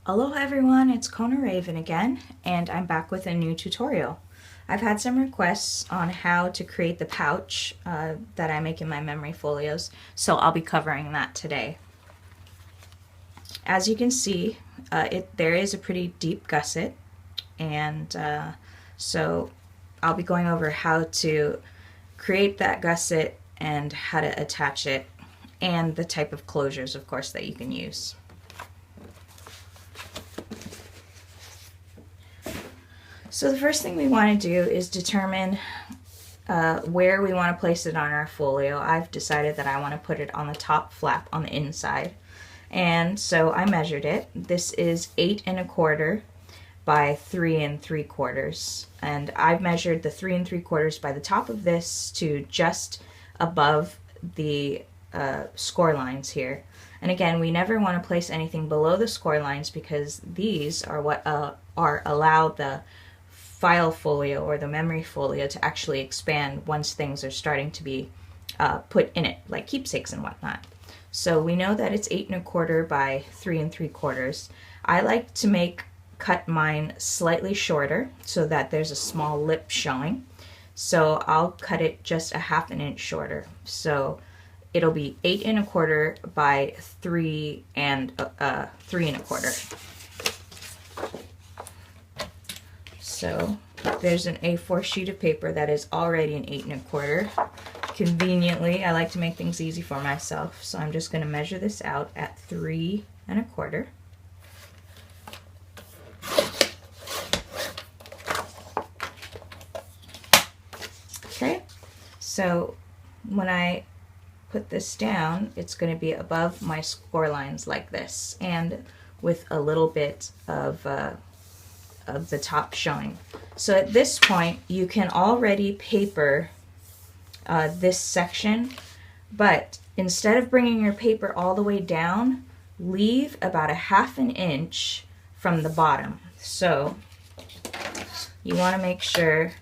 Hello everyone, it's Kona Raven again, and I'm back with a new tutorial. I've had some requests on how to create the pouch that I make in my memory folios, so I'll be covering that today. As you can see, there is a pretty deep gusset, and so I'll be going over how to create that gusset and how to attach it, and the type of closures, of course, that you can use. So the first thing we want to do is determine where we want to place it on our folio. I've decided that I want to put it on the top flap on the inside. And so I measured it. This is 8 1/4 by 3 3/4. And I've measured the 3 3/4 by the top of this to just above the score lines here. And again, we never want to place anything below the score lines because these are what allow the file folio or the memory folio to actually expand once things are starting to be put in it, like keepsakes and whatnot. So we know that it's 8 1/4 by 3 3/4. I like to cut mine slightly shorter so that there's a small lip showing. So I'll cut it just a 1/2 inch shorter. So it'll be 8 1/4 by 3 3 1/4. So there's an A4 sheet of paper that is already an 8 1/4. Conveniently, I like to make things easy for myself, so I'm just going to measure this out at 3 1/4. Okay, so when I put this down, it's going to be above my score lines like this, and with a little bit of the top showing. So at this point you can already paper this section, but instead of bringing your paper all the way down, leave about a 1/2 inch from the bottom. So you want to make sure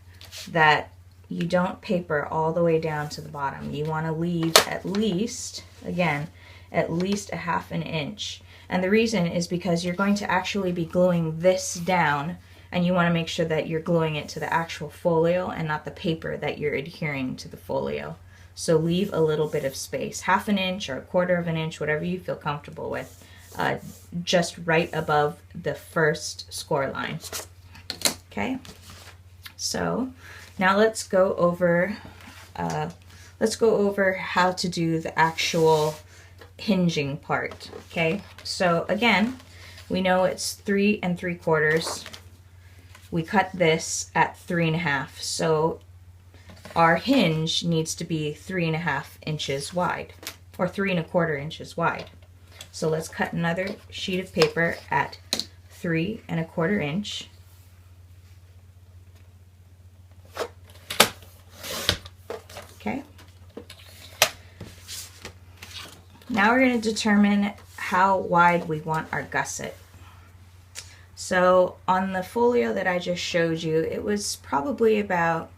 that you don't paper all the way down to the bottom. You want to leave at least, again, at least a 1/2 inch. And the reason is because you're going to actually be gluing this down, and you want to make sure that you're gluing it to the actual folio and not the paper that you're adhering to the folio. So leave a little bit of space, 1/2 inch or 1/4 inch, whatever you feel comfortable with, just right above the first score line. Okay, so now let's go over how to do the actual hinging part. Okay, so again, we know it's 3 3/4. We cut this at 3 1/2, so our hinge needs to be 3 1/2 inches wide, or 3 1/4 inches wide. So let's cut another sheet of paper at 3 1/4 inch. Okay. Now we're going to determine how wide we want our gusset. So on the folio that I just showed you, it was probably about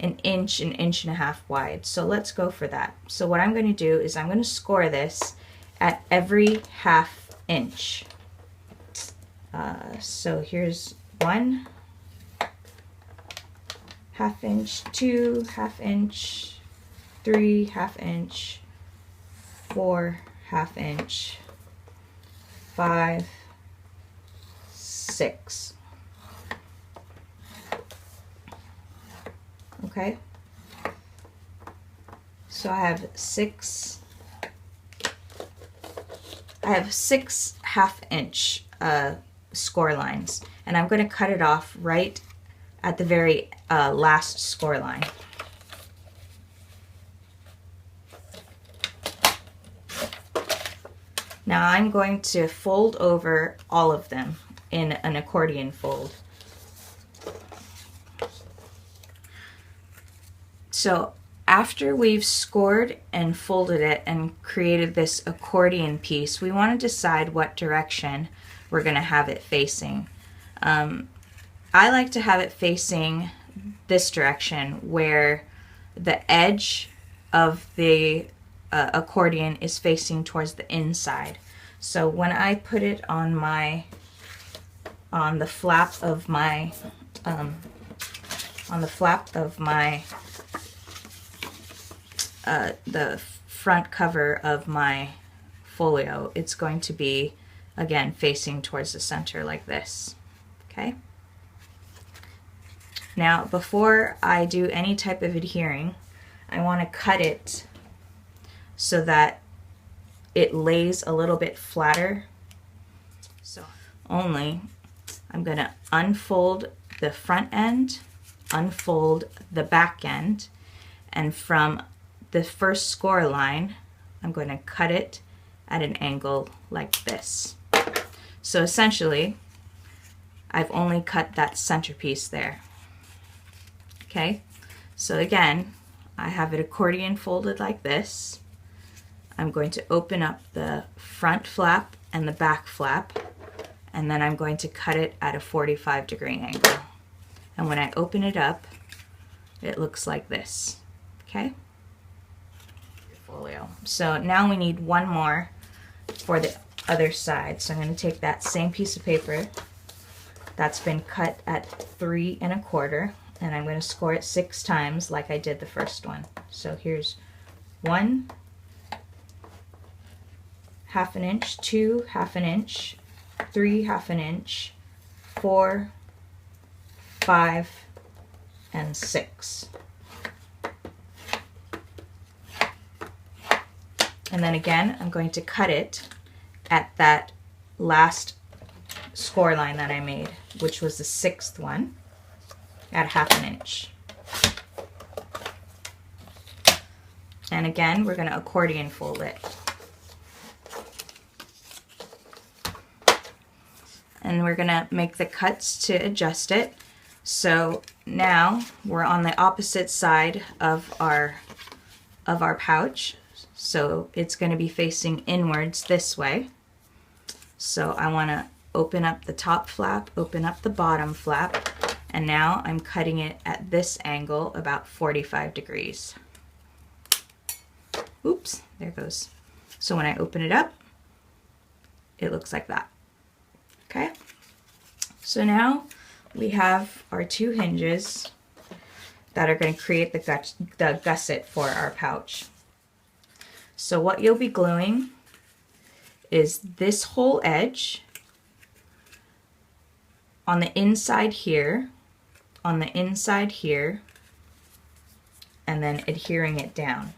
an inch and a half wide. So let's go for that. So what I'm going to do is I'm going to score this at every 1/2 inch. So here's 1 1/2 inch, 2 1/2 inch, 3 1/2 inch, 4 1/2 inch, 5, 6. Okay, so I have six 1/2 inch score lines, and I'm going to cut it off right at the very last score line. Now I'm going to fold over all of them in an accordion fold. So after we've scored and folded it and created this accordion piece, we want to decide what direction we're going to have it facing. I like to have it facing this direction, where the edge of the accordion is facing towards the inside. So when I put it on my on the flap of my the front cover of my folio, it's going to be again facing towards the center like this. Okay. Now before I do any type of adhering, I want to cut it so that it lays a little bit flatter. So only I'm going to unfold the front end, unfold the back end, and from the first score line, I'm going to cut it at an angle like this. So essentially, I've only cut that centerpiece there. Okay, so again, I have it accordion folded like this. I'm going to open up the front flap and the back flap, and then I'm going to cut it at a 45-degree angle. And when I open it up, it looks like this. Okay? Folio. So now we need one more for the other side. So I'm going to take that same piece of paper that's been cut at 3 1/4, and I'm going to score it 6 times like I did the first one. So here's 1 1/2 inch, 2 1/2 inch, 3 1/2 inch, 4, 5, and 6. And then again, I'm going to cut it at that last score line that I made, which was the 6th one, at 1/2 inch. And again, we're going to accordion fold it. And we're going to make the cuts to adjust it. So now we're on the opposite side of our pouch. So it's going to be facing inwards this way. So I want to open up the top flap, open up the bottom flap, and now I'm cutting it at this angle, about 45 degrees. Oops, there it goes. So when I open it up, it looks like that. Okay, so now we have our 2 hinges that are going to create the gusset for our pouch. So what you'll be gluing is this whole edge on the inside here, on the inside here, and then adhering it down.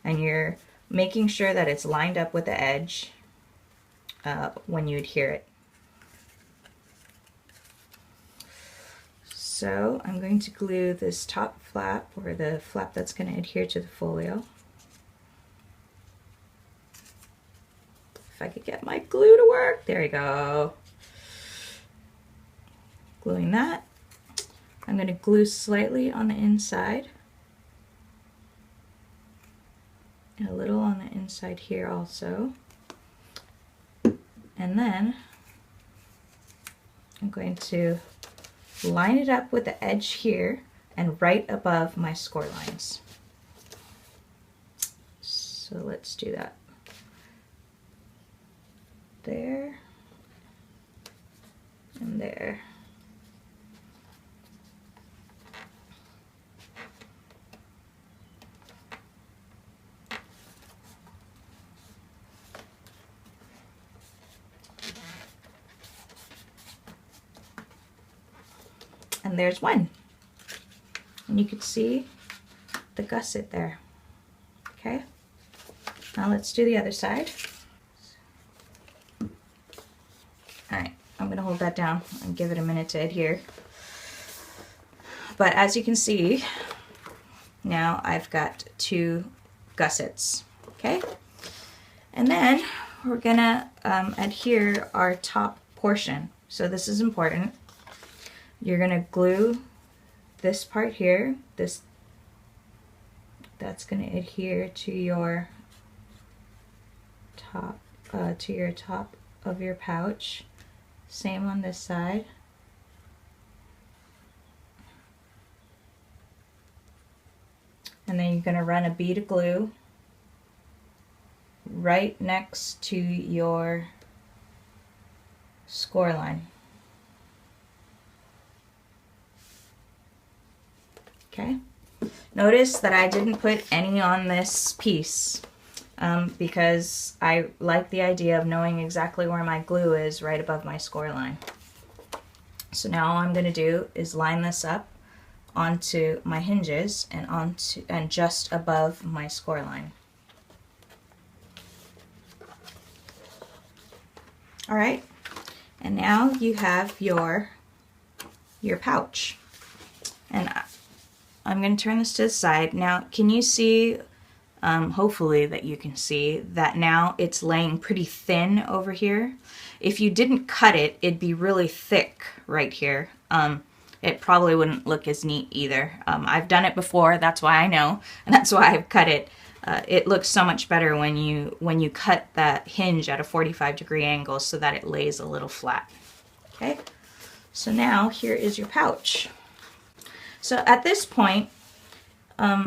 And you're making sure that it's lined up with the edge when you adhere it. So I'm going to glue this top flap, or the flap that's going to adhere to the folio. If I could get my glue to work. There we go. Gluing that. I'm going to glue slightly on the inside. And a little on the inside here also. And then I'm going to line it up with the edge here and right above my score lines. So let's do that. There and there. And there's one. And you can see the gusset there. Okay. Now let's do the other side. Alright, I'm going to hold that down and give it a minute to adhere. But as you can see, now I've got 2 gussets. Okay? And then we're going to adhere our top portion. So this is important. You're going to glue this part here. That's going to adhere to your top of your pouch. Same on this side. And then you're going to run a bead of glue right next to your score line. Okay. Notice that I didn't put any on this piece because I like the idea of knowing exactly where my glue is right above my score line. So now all I'm going to do is line this up onto my hinges and just above my score line. All right, and now you have your pouch. And I'm going to turn this to the side. Now, can you see, hopefully that you can see, that now it's laying pretty thin over here. If you didn't cut it, it'd be really thick right here. It probably wouldn't look as neat either. I've done it before, that's why I know, and that's why I've cut it. It looks so much better when you cut that hinge at a 45-degree angle so that it lays a little flat. Okay, so now here is your pouch. So at this point,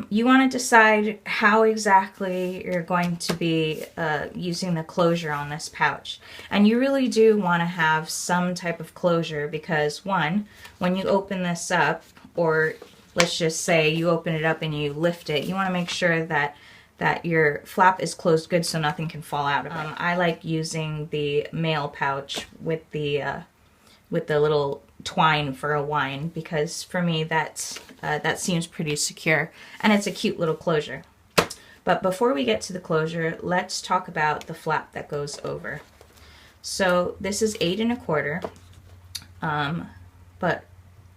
you want to decide how exactly you're going to be using the closure on this pouch. And you really do want to have some type of closure because, one, when you open this up, or let's just say you open it up and you lift it, you want to make sure that your flap is closed good so nothing can fall out of it. I like using the male pouch with the little twine for a wine because for me that seems pretty secure and it's a cute little closure. But before we get to the closure, let's talk about the flap that goes over. So this is 8 1/4, but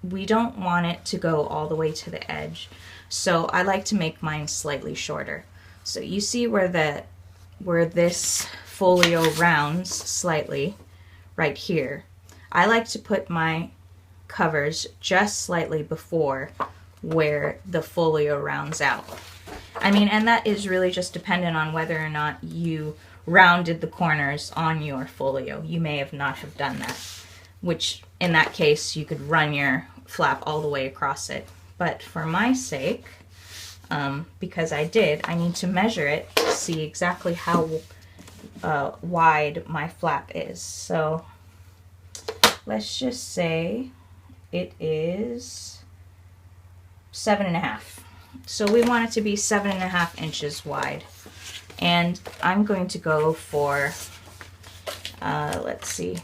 we don't want it to go all the way to the edge. So I like to make mine slightly shorter. So you see where this folio rounds slightly right here. I like to put my covers just slightly before where the folio rounds out. I mean, and that is really just dependent on whether or not you rounded the corners on your folio. You may have not have done that, which in that case you could run your flap all the way across it. But for my sake, because I need to measure it to see exactly how wide my flap is. So let's just say it is 7 1/2. So we want it to be 7 1/2 inches wide. And I'm going to go for, let's see.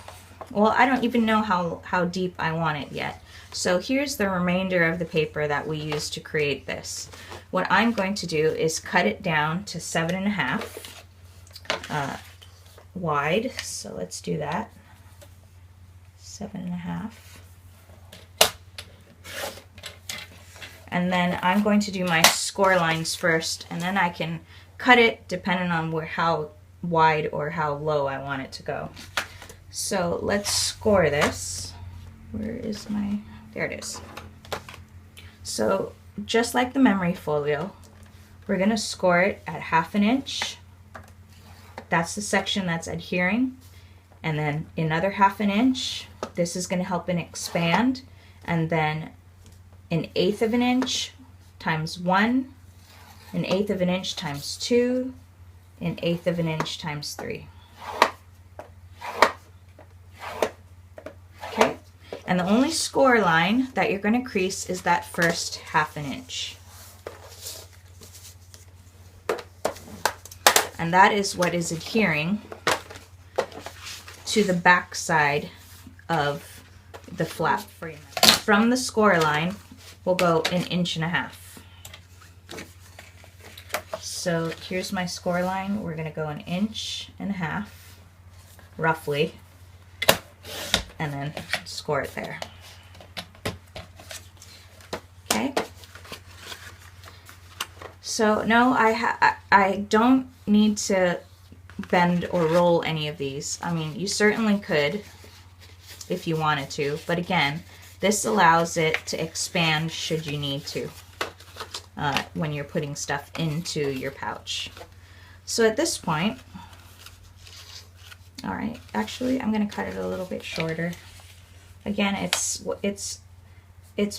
Well, I don't even know how deep I want it yet. So here's the remainder of the paper that we used to create this. What I'm going to do is cut it down to 7 1/2 wide. So let's do that. 7 1/2. And then I'm going to do my score lines first, and then I can cut it depending on how wide or how low I want it to go. So let's score this. Where is my, there it is. So just like the memory folio, we're going to score it at 1/2 inch. That's the section that's adhering. And then another 1/2 inch. This is going to help it expand. And then 1/8 inch times 1, 1/8 inch times 2, 1/8 inch times 3. Okay, and the only score line that you're going to crease is that first 1/2 inch. And that is what is adhering to the back side of the flap. From the score line, we'll go 1.5 inches. So here's my score line. We're going to go 1.5 inches, roughly, and then score it there. Okay. So no, I don't need to bend or roll any of these. I mean, you certainly could if you wanted to, but again, this allows it to expand should you need to when you're putting stuff into your pouch. So at this point, all right, actually I'm going to cut it a little bit shorter. Again, it's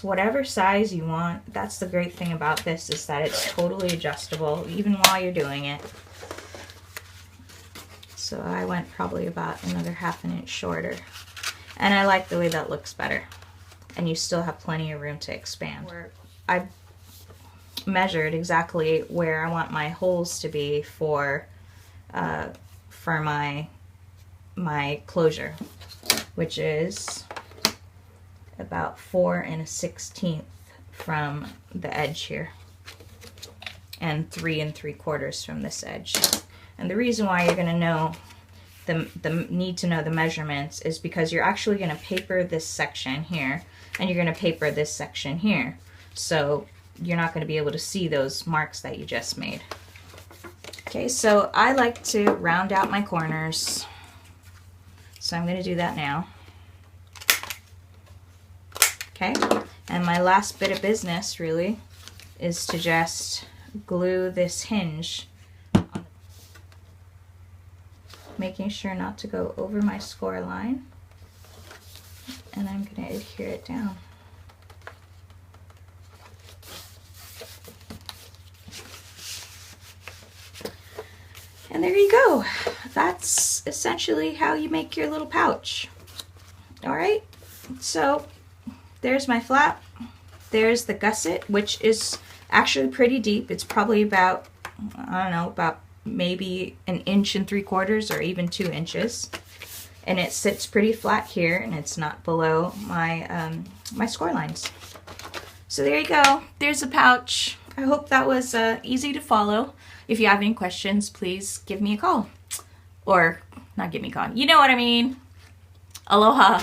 whatever size you want. That's the great thing about this, is that it's totally adjustable even while you're doing it. So I went probably about another 1/2 inch shorter. And I like the way that looks better. And you still have plenty of room to expand. I measured exactly where I want my holes to be for my closure, which is about 4 1/16 from the edge here, and 3 3/4 from this edge. And the reason why you're going to know the need to know the measurements is because you're actually going to paper this section here, and you're going to paper this section here. So you're not going to be able to see those marks that you just made. Okay, so I like to round out my corners. So I'm going to do that now. Okay, and my last bit of business really is to just glue this hinge, making sure not to go over my score line, and I'm going to adhere it down. And there you go. That's essentially how you make your little pouch. All right, so there's my flap. There's the gusset, which is actually pretty deep. It's probably about, I don't know, about maybe 1 3/4 or even 2 inches. And it sits pretty flat here, and it's not below my, my score lines. So there you go. There's a pouch. I hope that was easy to follow. If you have any questions, please give me a call. Or not give me a call. You know what I mean. Aloha.